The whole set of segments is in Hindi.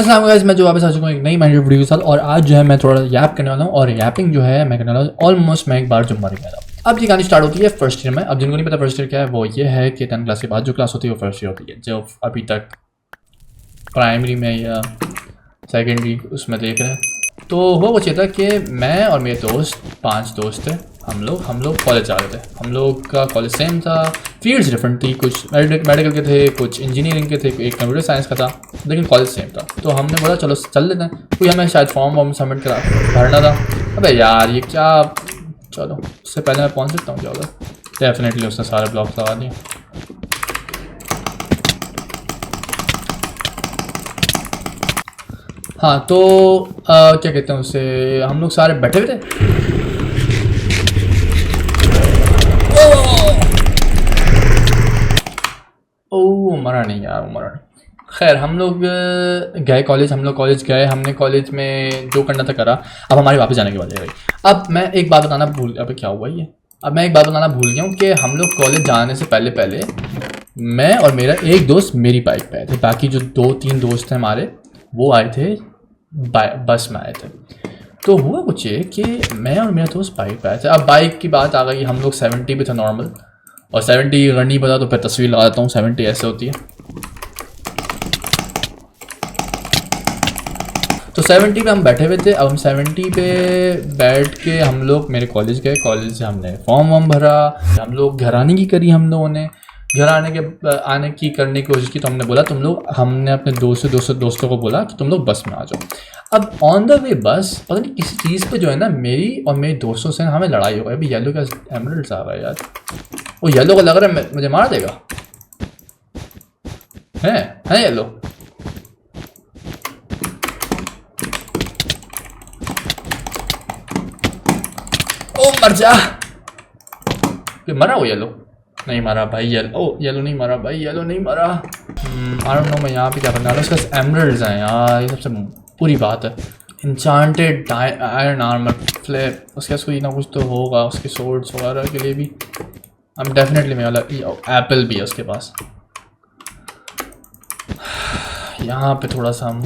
अस्सलाम वालेकुम, मैं जो वापस आ चुका हूँ एक नई माइंडेड वीडियो के साथ। और आज जो है मैं थोड़ा याप करने वाला हूँ और यापिंग जो है मैं करने वाला हूँ ऑलमोस्ट मैं एक बार जो मर गया था। अब ये कहानी स्टार्ट होती है फर्स्ट ईयर में। अब जिनको नहीं पता फर्स्ट ईयर क्या है, वो ये है कि 10th क्लास के बाद जो क्लास होती है वो फर्स्ट ईयर होती है, जो अभी तक प्राइमरी में या सेकेंडरी उसमें देख रहे हैं। तो हुआ कुछ ये था कि मैं और मेरे दोस्त 5 दोस्त थे। हम लोग कॉलेज जा रहे थे। हम लोग का कॉलेज सेम था, फील्ड्स डिफरेंट थी, कुछ मेडिकल के थे, कुछ इंजीनियरिंग के थे, एक कंप्यूटर साइंस का था, लेकिन कॉलेज सेम था। तो हमने बोला चलो चल लेते हैं। कोई हमें शायद फॉर्म वॉर्म सबमिट करा भरना था। अबे यार ये क्या, चलो उससे पहले मैं पहुँच सकता हूँ क्या होगा। डेफिनेटली उसने सारे ब्लॉक्स लगा दिए। हाँ तो क्या कहते हैं उसे, हम लोग सारे बैठे हुए थे। ओह मरा नहीं यार, मरा नहीं। खैर हम लोग गए कॉलेज, हम लोग कॉलेज गए, हमने कॉलेज में जो करना था करा। अब हमारे वापस जाने की बात है भाई। अब मैं एक बात बताना भूल, अब क्या हुआ ये, अब मैं एक बात बताना भूल गया हूँ कि हम लोग कॉलेज जाने से पहले पहले मैं और मेरा एक दोस्त मेरी बाइक पे आए थे। बाकी जो 2-3 दोस्त हैं हमारे वो आए थे बस में आए थे। तो हुआ कुछ ये कि मैं और मेरा दोस्त बाइक पे आए थे। अब बाइक की बात आ गई, हम लोग 70 पे थे नॉर्मल, और 70 अगर नहीं पता तो फिर तस्वीर लगा देता हूँ। 70 ऐसे होती है। तो 70 पे हम बैठे हुए थे। अब हम 70 पे बैठ के हम लोग मेरे कॉलेज गए। कॉलेज से हमने फॉर्म वॉर्म भरा, हम लोग घर आने की करी। हम लोगों ने घर आने की करने की कोशिश की। तो हमने बोला तुम लोग, हमने अपने दोस्तों को बोला कि तुम लोग बस में आ जाओ। अब ऑन द वे बस पता नहीं किसी चीज़ पे जो है ना, मेरी और मेरे दोस्तों से हमें लड़ाई हो गई। अभी येलो का एमरल्ड्स आ गया यार, वो येलो को लग रहा है मुझे मार देगा। है येलो। ओ मर जा, मरा वो येलो नहीं मरा भाई, येलो नहीं मरा भाई, येलो नहीं मरा। आई डोंट नो मैं यहाँ पे क्या करने वाला। उसके एमरल्ड्स हैं यार, ये सबसे पूरी बात है। इंचांटेड आयरन आर्मर फ्लैप, उसके पास कोई ना कुछ तो होगा उसके सोर्ड्स वगैरह के लिए भी। हम डेफिनेटली में वाला एप्पल भी है उसके पास। यहाँ पे थोड़ा सा हम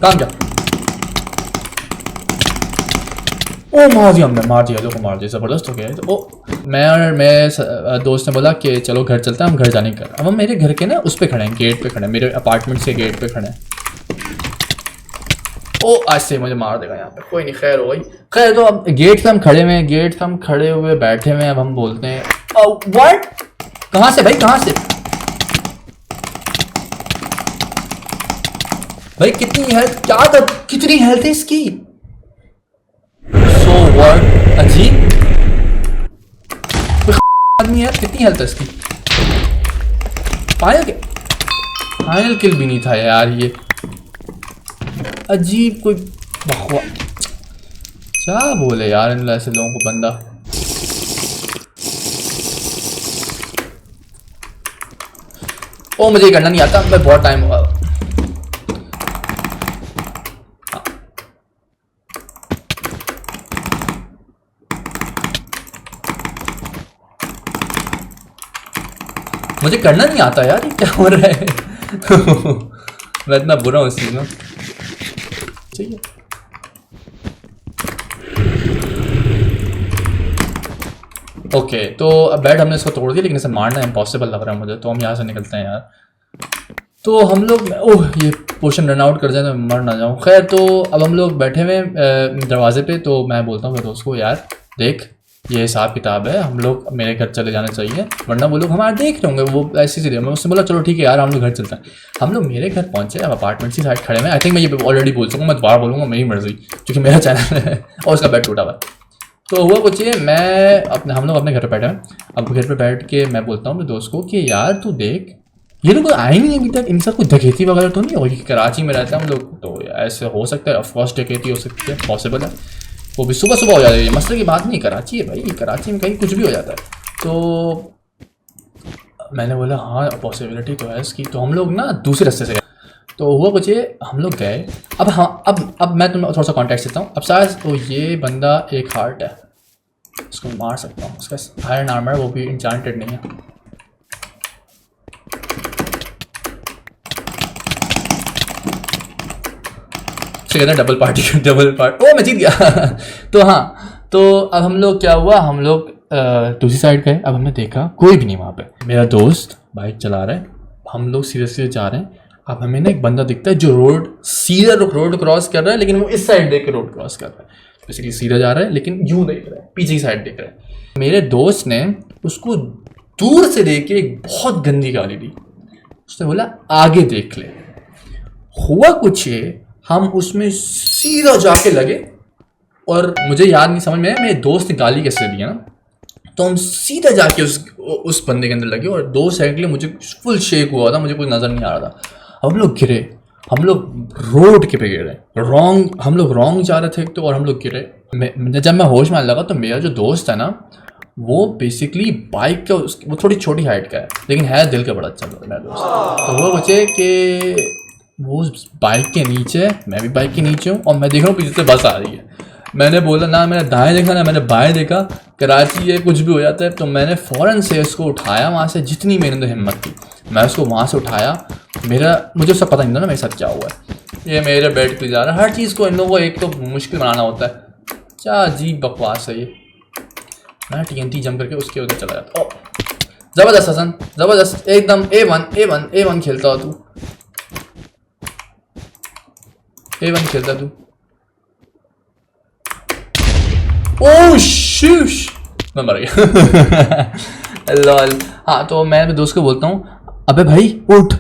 काम क्या, ओ मार दिया हमने, मार दिया, लोगों को मार दिया, ज़बरदस्त हो गया। तो ओ मैं और मेरे दोस्त ने बोला कि चलो घर चलते हैं। हम घर जाने का, अब हम मेरे घर के ना उस पे खड़े हैं, गेट पे खड़े हैं, मेरे अपार्टमेंट से गेट पे खड़े हैं। ओ आज से मुझे मार देगा यहाँ पे, कोई नहीं, खैर हो गई। खैर तो अब गेट पे हम खड़े हुए हैं, गेट पे हम खड़े हुए बैठे हुए हैं। अब हम बोलते हैं व्हाट, कहाँ से भाई, कहाँ से भाई, कितनी हेल्थ, क्या था, कितनी हेल्थ है इसकी। सो व्हाट, अजीब आदमी है, कितनी हेल्थ है इसकी। फाइनल किल भी नहीं था यार ये, अजीब कोई बकवा, क्या बोले यार इन ऐसे लोगों को बंदा। ओ मुझे करना नहीं आता, मैं बहुत टाइम हुआ। मुझे करना नहीं आता यार, ये क्या हो रहा है। मैं इतना बुरा हूँ इस चीज़ में। चाहिए ओके, तो अब बेड हमने इसको तोड़ दिया, लेकिन इसे मारना इम्पॉसिबल लग रहा है मुझे। तो हम यहाँ से निकलते हैं यार। तो हम लोग, ओह ये पोशन रन आउट कर जाए तो मर ना जाऊँ। खैर तो अब हम लोग बैठे हुए दरवाजे पे। तो मैं बोलता हूँ मेरे दोस्त को, यार देख ये हिसाब किताब है, हम लोग मेरे घर चले जाना चाहिए, वरना वो लोग हमारे देख रहे होंगे। वो ऐसी चीज़, मैं उससे बोला चलो ठीक है यार हम लोग घर चलते हैं। हम लोग मेरे घर पहुँचे, अब अपार्टमेंट की साइड खड़े हैं। आई थिंक मैं ये ऑलरेडी बोल सकूँ, मैं दोबारा बोलूँगा, मेरी मर्जी, क्योंकि मेरा चैनल है और उसका बेड टूटा हुआ। तो हुआ कुछ ये, हम लोग अपने घर पर बैठे हैं। अब घर पर बैठ के मैं बोलता हूँ अपने दोस्त को कि यार तू देख, ये लोग आए नहीं अभी तक, इनका कोई डकैती वगैरह तो नहीं होगी। कराची में रहते हैं हम लोग, तो ऐसे हो सकता है, ऑफकोर्स डकैती हो सकती है, पॉसिबल है। वो भी सुबह सुबह हो जाती है, मसले की बात नहीं, कराची है भाई, कराची में कहीं कुछ भी हो जाता है। तो मैंने बोला हाँ पॉसिबिलिटी तो है इसकी। तो हम लोग ना दूसरे रास्ते से गए। तो हुआ कुछ ये, हम लोग गए। अब हाँ अब मैं तुम्हें थोड़ा सा कॉन्टेक्स्ट देता हूँ। अब शायद तो ये बंदा एक हार्ट है, उसको मार सकता हूँ, उसका आयरन आर्मर, वो भी इंचांटेड नहीं है। कहते हैं डबल पार्टी डबल पार्ट। ओ मैं जीत गया तो हाँ, तो अब हम लोग क्या हुआ, हम लोग दूसरी साइड गए। अब हमने देखा कोई भी नहीं वहाँ पे। मेरा दोस्त बाइक चला रहा है, हम लोग सीधे सीधे जा रहे हैं। अब हमें ना एक बंदा दिखता है जो सीधा रोड क्रॉस कर रहा है, लेकिन वो इस साइड देख के रोड क्रॉस कर रहा है। बेसिकली सीधा जा रहा है लेकिन यूं देख रहा है, पीछे की साइड देख रहा है। मेरे दोस्त ने उसको दूर से देख के एक बहुत गंदी गाली दी। उसने बोला आगे देख ले। हुआ कुछ ये, हम उसमें सीधा जाके लगे और मुझे याद नहीं समझ में आया मेरे दोस्त ने गाली कैसे दिया ना, तो हम सीधा जाके उस बंदे के अंदर लगे और 2 सेकंड के लिए मुझे फुल शेक हुआ था, मुझे कुछ नज़र नहीं आ रहा था। हम लोग गिरे, हम लोग रोड के पे गिरे, हम लोग रॉन्ग जा रहे थे तो, और हम लोग गिरे। जब मैं होश में आने लगा तो मेरा जो दोस्त है ना, वो बेसिकली बाइक का वो थोड़ी छोटी हाइट का है लेकिन है दिल का बड़ा अच्छा मेरा दोस्त। तो वो बचे कि वो बाइक के नीचे, मैं भी बाइक के नीचे हूँ और मैं देख रहा हूँ पीछे से बस आ रही है। मैंने बोला ना मैंने दाएं देखा ना मैंने बाएं देखा, कराची है कुछ भी हो जाता है। तो मैंने फ़ौरन से उसको उठाया वहाँ से, जितनी मेरे अंदर हिम्मत थी मैं उसको वहाँ से उठाया। मुझे सब पता नहीं था ना मेरे साथ क्या हुआ है। ये मेरे बेड पे जा रहा है, हर चीज़ को इन लोगों को एक तो मुश्किल बनाना होता है। क्या अजीब बकवास है ये। मैं TNT जम करके उसके उधर चला जाता। ज़बरदस्त हसन, ज़बरदस्त, एकदम A1 खेलता हो तू, A1 खेलता तू। ओह शीश, मैं मर गया लॉल। हाँ, तो मैं अपने दोस्त को बोलता हूँ अबे भाई उठ।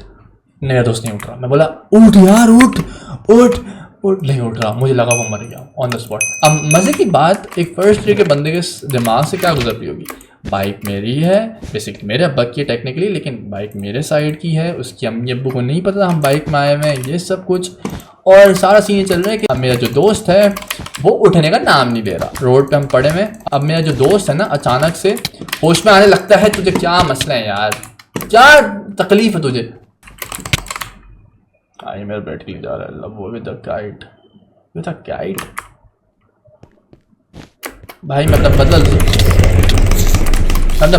मेरा दोस्त नहीं उठ रहा। मैं बोला उठ यार, उठ नहीं उठ रहा। मुझे लगा वो मर गया ऑन द स्पॉट। अब मज़े की बात, एक फर्स्ट ईयर के बंदे के दिमाग से क्या गुजर रही होगी। बाइक मेरी है, बेसिकली मेरे अब्बा की है टेक्निकली, लेकिन बाइक मेरे साइड की है। उसकी अम्मी अब्बू को नहीं पता हम बाइक में आए हुए हैं, ये सब कुछ। और सारा सीन चल रहा है कि मेरा जो दोस्त है वो उठने का नाम नहीं ले रहा। रोड पे हम पड़े हुए। अब मेरा जो दोस्त है ना अचानक से होश में आने लगता है। तुझे क्या मसला है यार, क्या तकलीफ है तुझे? आई मेरे बेड के लिए जा रहा है love with the kite, with the kite. भाई मैं अपना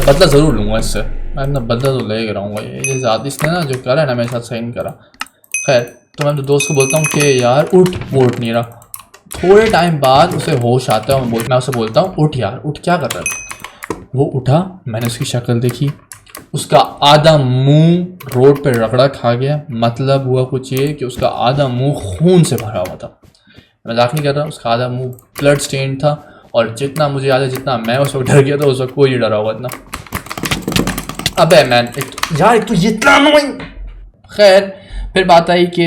बदला ज़रूर लूँगा इससे। मैं अपना बदला तो ले रहूँगा। ये ज़्यादा इसने ना जो करा है ना मेरे साथ सही नहीं करा। खैर, तो मैं तो दोस्त को बोलता हूँ कि यार उठ। वो उठ नहीं रहा। थोड़े टाइम बाद उसे होश आता है। मैं उसे बोलता हूँ उठ यार उठ, क्या कर रहा है? वो उठा, मैंने उसकी शक्ल देखी, उसका आधा मुंह रोड पे रगड़ा खा गया। मतलब हुआ कुछ ये कि उसका आधा मुंह खून से भरा हुआ था। मजाक नहीं कर रहा, उसका आधा मुंह ब्लड स्टेन था। और जितना मुझे याद है, जितना मैं उस वक्त डर गया था उस वक्त कोई नहीं डरा होगा इतना। अबे मैन यार एक तो जितना नहीं। खैर, फिर बात आई कि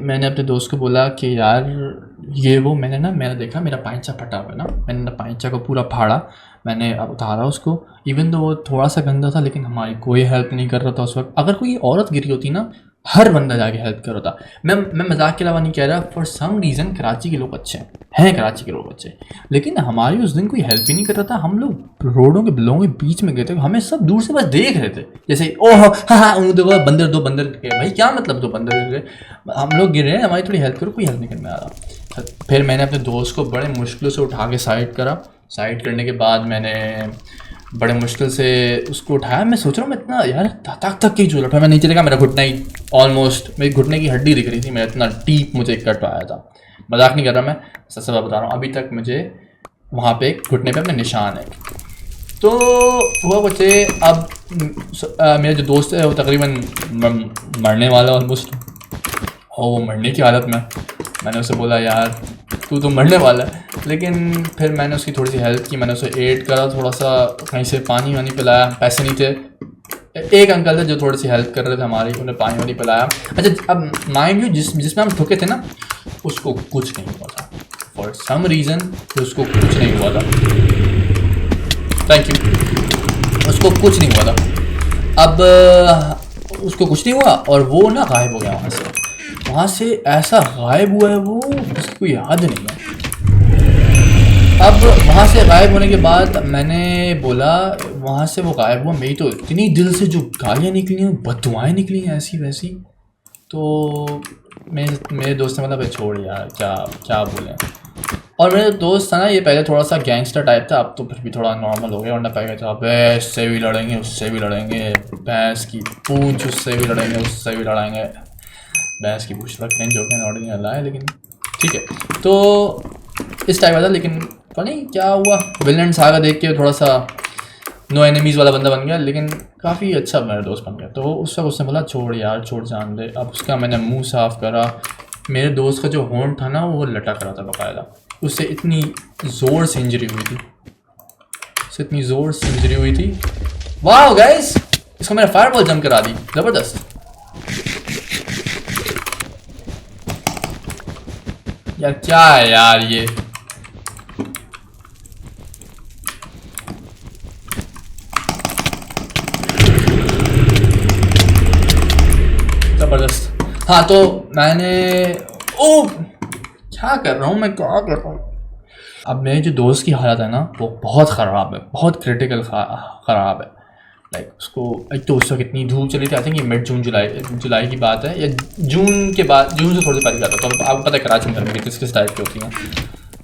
मैंने अपने दोस्त को बोला कि यार ये वो, मैंने देखा मेरा पाइंचा फटा हुआ है ना, मैंने ना पाइंचा को पूरा फाड़ा। मैंने अब उतारा उसको, इवन तो वो थोड़ा सा गंदा था लेकिन हमारी कोई हेल्प नहीं कर रहा था उस वक्त। अगर कोई औरत गिरी होती ना, हर बंदा जाके हेल्प कर रहा था। मैं मजाक के अलावा नहीं कह रहा। फॉर सम रीज़न कराची के लोग अच्छे हैं कराची के लोग अच्छे, लेकिन हमारी उस दिन कोई हेल्प ही नहीं कर रहा था। हम लोग रोडों के बिलों के बीच में गए थे, हमें सब दूर से बस देख रहे थे जैसे ओह हाँ देखो बंदर, 2 बंदर गए। भाई क्या मतलब 2 बंदर गिर गए, हम लोग गिर रहे हैं, हमारी थोड़ी हेल्प करो। कोई हेल्प नहीं करने आ रहा। फिर मैंने अपने दोस्त को बड़े मुश्किलों से उठा के साइड करा। साइड करने के बाद मैंने बड़े मुश्किल से उसको उठाया। मैं सोच रहा हूँ मैं इतना यार थक के ही झूल उठा। मैं नीचे देखा, मेरा घुटना ही ऑलमोस्ट, मेरी घुटने की हड्डी दिख रही थी। मेरा इतना डीप मुझे कट आया था। मजाक नहीं कर रहा मैं, सच सच बता रहा हूँ। अभी तक मुझे वहाँ पे घुटने पे अपने निशान है। तो हुआ बच्चे, अब मेरा जो दोस्त है वो तकरीबन मरने वाला ऑलमोस्ट, और वो मरने की हालत में। मैंने उसे बोला यार तू तो मरने वाला है, लेकिन फिर मैंने उसकी थोड़ी सी हेल्प की। मैंने उसे एड करा, थोड़ा सा कहीं से पानी वानी पिलाया। पैसे नहीं थे, एक अंकल थे जो थोड़ी सी हेल्प कर रहे थे हमारी, उन्हें पानी वानी पिलाया। अच्छा, अब माइंड यू जिसमें हम ठुके थे ना, उसको कुछ नहीं हुआ था। फॉर सम रीज़न उसको कुछ नहीं हुआ था। Thank you. उसको कुछ नहीं हुआ था। अब उसको कुछ नहीं हुआ और वो ना गायब हो गया वहाँ से ऐसा गायब हुआ है वो, उसको याद नहीं है। अब वहाँ से गायब होने के बाद मैंने बोला, वहाँ से वो गायब हुआ, मेरी तो इतनी दिल से जो गालियाँ निकली हैं, बददुआएं निकली हैं ऐसी वैसी। तो मेरे दोस्त ने मतलब छोड़ यार क्या बोलें। और मेरा दोस्त था ना, ये पहले थोड़ा सा गैंगस्टर टाइप था, अब तो फिर भी थोड़ा नॉर्मल हो गया। वरना पहले था अबे इससे भी लड़ेंगे, उससे भी लड़ेंगे, भैंस की पूंछ उससे भी लड़ेंगे, उससे भी लड़ाएंगे। भैंस की पूछ रख जो कि नॉट इन अल्लाह है, लेकिन ठीक है। तो इस टाइप का था, लेकिन पता नहीं क्या हुआ, विलन सागा देख के थोड़ा सा नो एनिमीज़ वाला बंदा बन गया, लेकिन काफ़ी अच्छा मेरा दोस्त बन गया। तो उस वक्त उसने बोला छोड़ यार, छोड़ जान दे। अब उसका मैंने मुंह साफ़ करा, मेरे दोस्त का जो होंठ था ना वो लटक रहा था बकायदा, उससे इतनी ज़ोर से इंजरी हुई थी, उससे इतनी ज़ोर से इंजरी हुई थी। वाह गाइस, इसको मैंने फायरबॉल जंप करा दी, ज़बरदस्त। यार क्या है यार ये, ज़बरदस्त। हाँ तो मैंने, ओ क्या कर रहा हूँ मैं, क्या कर रहा हूँ। अब मेरे जो दोस्त की हालत है ना वो बहुत ख़राब है, बहुत क्रिटिकल ख़राब है। लाइक उसको एक तो उस वक्त इतनी धूप चली थी, आई थिंक ये मिड जुलाई की बात है, या जून के बाद, जून से थोड़ी सी पहले जाता। तो आपको पता है कराची में गर्मी किस टाइप की होती हैं,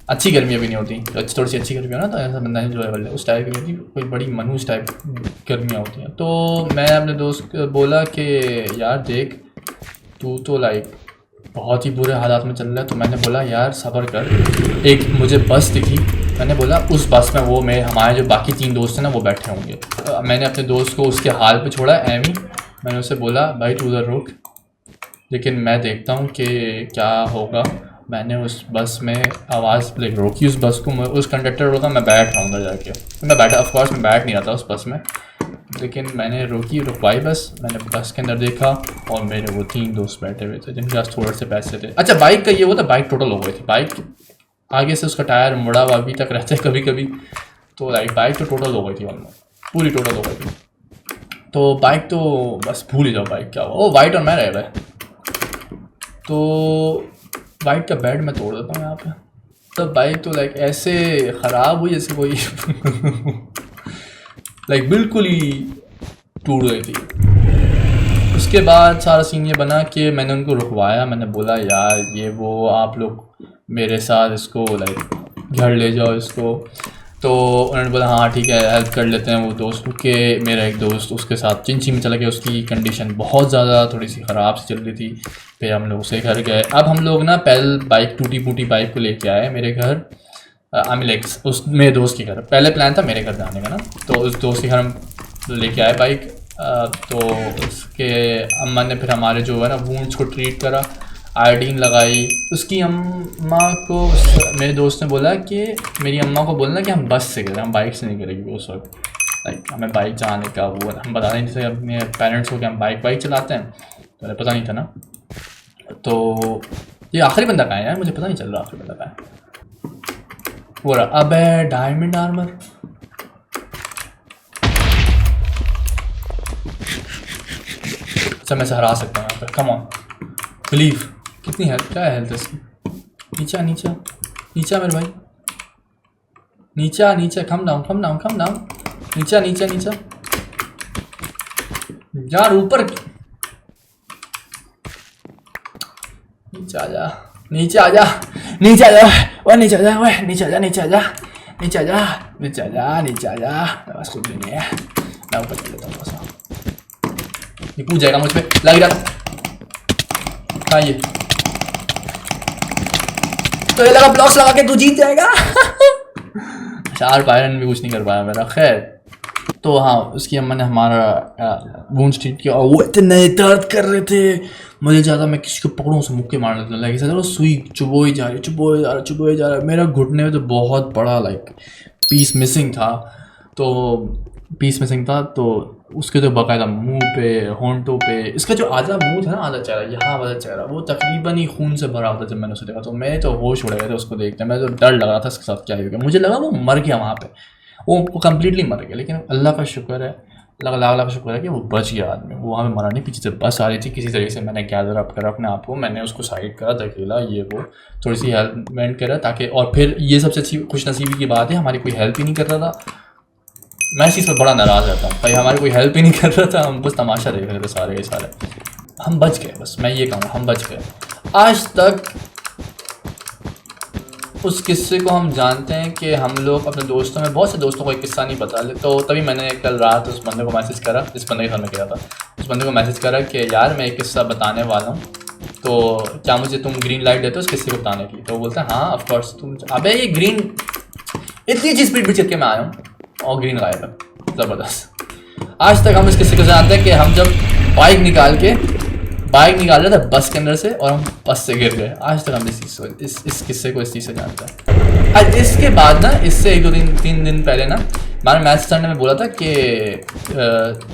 अच्छी गर्मी अभी नहीं होती, तो थोड़ी सी अच्छी गर्मी हो ना तो ऐसा बंदा इंजॉयबल है, उस टाइप की होती, कोई बड़ी मनहूस टाइप गर्मियाँ होती हैं। तो मैं अपने दोस्त को बोला कि यार देख तू तो लाइक बहुत ही बुरे हालात में चल रहा है, तो मैंने बोला यार सब्र कर। एक मुझे बस दिखी, मैंने बोला उस बस में वो मैं हमारे जो बाकी 3 दोस्त हैं ना वो बैठे होंगे। मैंने अपने दोस्त को उसके हाल पे छोड़ा एमी, मैंने उससे बोला भाई तू उधर रुक, लेकिन मैं देखता हूँ कि क्या होगा। मैंने उस बस में आवाज़ लाइक रोकी, उस बस को, उस कंडक्टर को, मैं बैठ रहा हूँ उधर जाके। तो मैं बैठा, ऑफकोर्स मैं बैठ नहीं रहा था उस बस में, लेकिन मैंने रुकवाई बस। मैंने बस के अंदर देखा और मेरे वो 3 दोस्त बैठे हुए थे जिनके पास थोड़े से पैसे थे। अच्छा बाइक का ये हुआ था, बाइक टोटल हो गई थी, बाइक आगे से उसका टायर मुड़ा हुआ अभी तक रहता है कभी कभी, तो लाइक बाइक तो टोटल हो गई थी, ऑलमोस्ट पूरी टोटल हो गई थी। तो बाइक तो बस भूल ही जाओ बाइक क्या हुआ। ओ वाइट और मैं रह गए, तो बाइक का बेड मैं तोड़ देता हूँ यहाँ पे। तो बाइक तो लाइक ऐसे ख़राब हुई जैसे कोई लाइक बिल्कुल ही टूट गई थी। उसके बाद सारा सीन ये बना कि मैंने उनको रुकवाया, मैंने बोला यार ये वो आप लोग मेरे साथ इसको लाइक घर ले जाओ इसको। तो उन्होंने बोला हाँ ठीक है हेल्प कर लेते हैं। वो दोस्त के, मेरा एक दोस्त उसके साथ चिंची में चला गया, उसकी कंडीशन बहुत ज़्यादा थोड़ी सी ख़राब सी चल रही थी। फिर हम लोग उसे घर गए। अब हम लोग ना पहले बाइक, टूटी फूटी बाइक को लेके आए मेरे घर, आई मीन लाइक उस मेरे दोस्त के घर। पहले प्लान था मेरे घर जाने का ना, तो उस दोस्त के घर हम लेके आए बाइक। तो उसके अम्मा ने फिर हमारे जो है ना वूंड्स को ट्रीट करा, आयोडीन लगाई। उसकी अम्मा को मेरे दोस्त ने बोला कि मेरी अम्मा को बोलना कि हम बस से करें, हम बाइक से नहीं करेंगे उस वक्त। लाइक हमें बाइक चलाने का वो हम बता नहीं थे अपने पेरेंट्स को कि हम बाइक चलाते हैं, तो उन्हें पता नहीं था ना। तो ये आखिरी बंदा कहाँ है यार, मुझे पता नहीं चल रहा आखिरी बंदा कहाँ है। वो रहा, अब है डायमंड आर्मर। अच्छा मैं हरा सकता हूँ यहाँ पे, कम ऑन बिलीव। कितनी हेल्थ, क्या है हेल्थ इसकी? नीचा नीचा नीचा मेरे भाई, नीचा नीचा, come down come down come down, नीचा नीचा नीचा यार, ऊपर नीचे आ जा, नीचे आ जा, नीचे आ जा, वह नीचे आ जा, वह नीचे आ जा, नीचे आ जा, नीचे आ जा, नीचे आ जा, नीचे आ जा। बस कुछ भी नहीं है, मैं ऊपर चल लेता हूँ बस। ये कूद जाएगा मुझ पे, लग रहा था ये तो, ये लगा ब्लॉक्स लगा के तू जीत जाएगा। शार्प आयरन भी कुछ नहीं कर पाया मेरा। खैर तो हाँ, उसकी अम्मा ने हमारा वूंड्स ट्रीट किया और वो इतने दर्द कर रहे थे, मुझे ज़्यादा मैं किसी को पकड़ूँ उसे मुक्के मार लेता, लाइक ऐसा सुई चुभोई जा रही, चुभोई जा रहा, चुभोई जा रहा। मेरा घुटने में तो बहुत बड़ा लाइक पीस मिसिंग था, तो उसके तो बाकायदा मुंह पे, होंठों पे, इसका जो आधा मुंह था ना, आधा चेहरा, यहाँ वाला चेहरा, वो तकरीबन ही खून से भरा होता। जब मैंने उसे देखा तो मैं तो होश उड़ गए थे उसको देखते, मैं तो डर लग रहा था इसके साथ क्या हो गया। मुझे लगा वो मर गया वहाँ पे, वो कम्प्लीटली मर गया, लेकिन अल्लाह का शुक्र है, अल्लाह का शुक्र है कि वो बच गया आदमी, वो वहाँ पे मरा नहीं। पीछे से बस आ रही थी, किसी तरीके से मैंने गैदर अप करा अपने आप को, मैंने उसको साइड करा, धकेला, ये वो थोड़ी सी हेल्पमेंट करा ताकि, और फिर ये सबसे अच्छी खुशनसीबी की बात है, हमारी कोई हेल्प ही नहीं कर रहा था। मैं इस चीज़ पर बड़ा नाराज़ रहता हूँ भाई, हमारी कोई हेल्प ही नहीं कर रहा था, हम बस तमाशा देख रहे थे सारे के सारे। हम बच गए, बस मैं ये कहूँगा हम बच गए। आज तक उस किस्से को हम जानते हैं कि हम लोग अपने दोस्तों में, बहुत से दोस्तों को एक किस्सा नहीं पता, तो तभी मैंने कल रात उस बंदे को मैसेज करा, जिस बंदे के घर में गया था, उस बंदे को मैसेज करा कि यार मैं एक किस्सा बताने वाला हूँ, तो क्या मुझे तुम ग्रीन लाइट देते हो उस किस्से को बताने की? तो वो बोलता है हाँ ऑफ कोर्स। तुम अबे ये ग्रीन इतनी अच्छी स्पीड पे चल के मैं आया हूँ और ग्रीन गायब है। ज़बरदस्त। आज तक हम इस किस्से को जानते हैं कि हम जब बाइक निकाल रहे थे बस के अंदर से और हम बस से गिर गए। आज तक हम इस किस्से को इस चीज़ से जानते हैं। आज इसके बाद ना, इससे 1-2-3 दिन पहले ना हमारे मैथ्स सर ने बोला था कि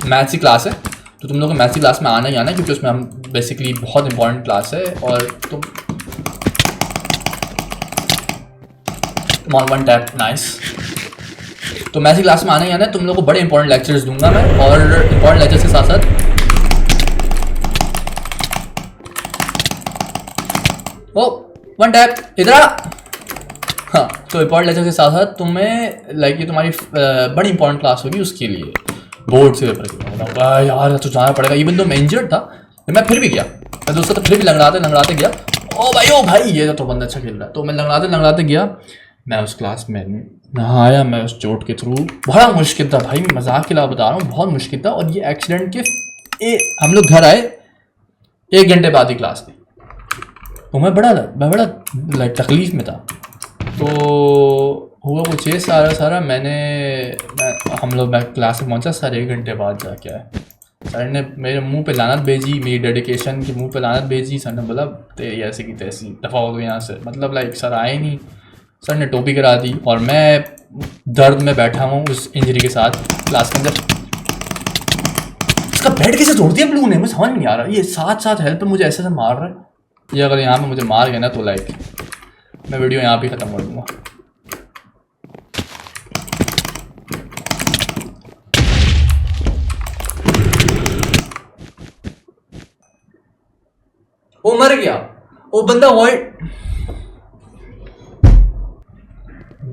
मैथ्स की क्लास है तो तुम लोग को मैथ्स की क्लास में आना ही आना है, क्योंकि उसमें हम बेसिकली बहुत इंपॉर्टेंट क्लास है और तुम वन टैप नाइस। तो मैथ्स की क्लास में आना ही आना है, तुम लोग को बड़े इंपॉर्टेंट लेक्चर्स दूंगा मैं, और इंपॉर्टेंट लेक्चर्स के साथ साथ ओ वन टैप इधर आ। हाँ, तो इंपॉर्टेंट लेक्चर के साथ साथ तुम्हें लाइक ये तुम्हारी बड़ी इंपॉर्टेंट क्लास होगी, उसके लिए बोर्ड से पेपर यार तो जाना पड़ेगा। इवन तो मैं इंजर्ड था मैं फिर भी गया, मैं दोस्तों तो फिर भी लंगड़ाते गया। ओ भाई ये तो बंदा अच्छा खेल रहा है, तो मैं लंगड़ाते गया। मैं उस क्लास में नहाया, मैं उस चोट के थ्रू, बड़ा मुश्किल था भाई, मैं मजाक के अलावा बता रहा हूँ, बहुत मुश्किल था। और ये एक्सीडेंट के हम लोग घर आए 1 घंटे बाद ही क्लास थी, तो मैं बड़ा लाइक तकलीफ में था। तो हुआ कुछ ये सारा मैं क्लास में पहुंचा, सर 1 घंटे बाद जाके आए। सर ने मेरे मुंह पे लानत भेजी, मेरी डेडिकेशन के मुंह पे लानत भेजी। सर ने बोला तेरी ऐसी की तैसी, दफ़ा हो गई यहाँ से। मतलब लाइक सर आए नहीं, सर ने टोपी करा दी और मैं दर्द में बैठा हूँ उस इंजरी के साथ क्लास के अंदर। इसका बेड कैसे तोड़ दिया हम लोगों ने, मुझे समझ नहीं आ रहा। ये साथ हेल्प पे मुझे ऐसे मार रहा है। ये अगर यहाँ पे मुझे मार गया ना तो लाइक मैं वीडियो यहाँ पे ख़त्म कर दूँगा। वो मर गया, वो बंदा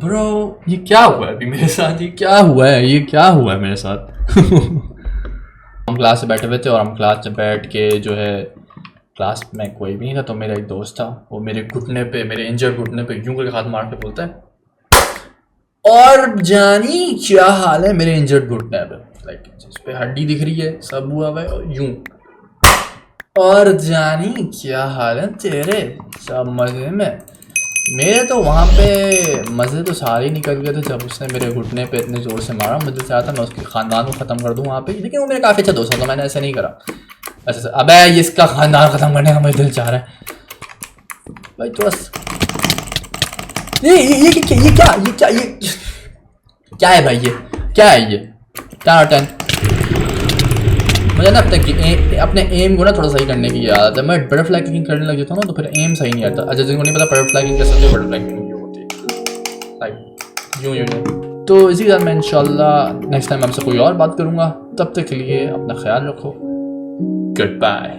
ब्रो ये क्या हुआ है अभी मेरे साथ? ये क्या हुआ है मेरे साथ? हम क्लास से बैठे हुए थे और हम क्लास से बैठ के जो है, क्लास में कोई भी नहीं था, तो मेरा एक दोस्त था, वो मेरे इंजर्ड घुटने पे यूं करके हाथ मार के बोलता है, और जानी क्या हाल है मेरे इंजर्ड घुटने पे, लाइक जिस पे हड्डी दिख रही है, सब हुआ हुआ है और यूं, और जानी क्या हाल है तेरे, सब मजे में। मेरे तो वहाँ पे मज़े तो सारे ही निकल गए थे जब उसने मेरे घुटने पे इतने ज़ोर से मारा। मुझे चाहा था मैं उसके ख़ानदान को ख़त्म कर दूँ वहाँ पे, लेकिन वो मेरा काफ़ी अच्छा दोस्त था तो मैंने ऐसे नहीं करा। अच्छा अबे ये इसका ख़ानदान ख़त्म करने का मुझे दिल चाह रहा है भाई। थोड़ा ये क्या है भाई, ये क्या है? ये 10 मुझे ना अपने एम को ना थोड़ा सही करने की आदत है। मैं बटरफ्लाई किकिंग करने लग जाता हूँ ना तो फिर एम सही नहीं आता। अच्छा जिनको नहीं पता बटरफ्लाई किकिंग कैसे होती है, बटरफ्लाई किकिंग यूँ होती है लाइक यूँ। तो इसी के साथ मैं इंशाल्लाह नेक्स्ट टाइम आपसे कोई और बात करूँगा। तब तक के लिए अपना ख्याल रखो। Good bye.